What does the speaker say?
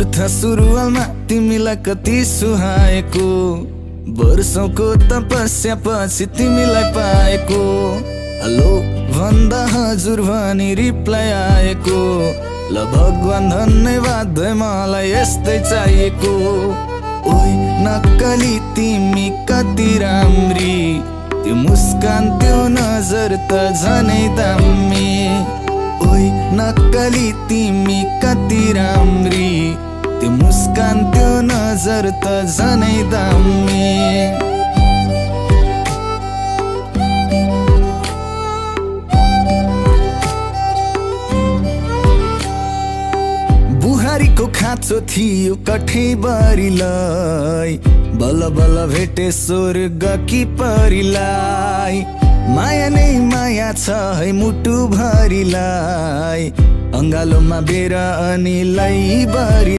मूर्ख सुरुवालमा तिमीलाई कति सुहाएको, वर्षौंको तपस्या पछि तिमीलाई पाएको। हेलो भन्दा हजुर भनी रिप्लाई आएको, ल भगवान धन्यवाद मलाई यस्तै चाहिएको। ओइ नक्कली तिमी कति राम्री, त्यो मुस्कान त्यो नजर त झनै दामी। ओइ नक्कली तिमी कति राम्री, त्यो मुस्कान त्यो नजर त झनै दामी। बुहारीको खाँचो थियो कठैबरीलाई, बल्ल बल्ल भेटे स्वर्गकी परीलाई। माया नै माया छ है मुटु भरिलाई, अङ्गालोमा बेर अनि लैबरी।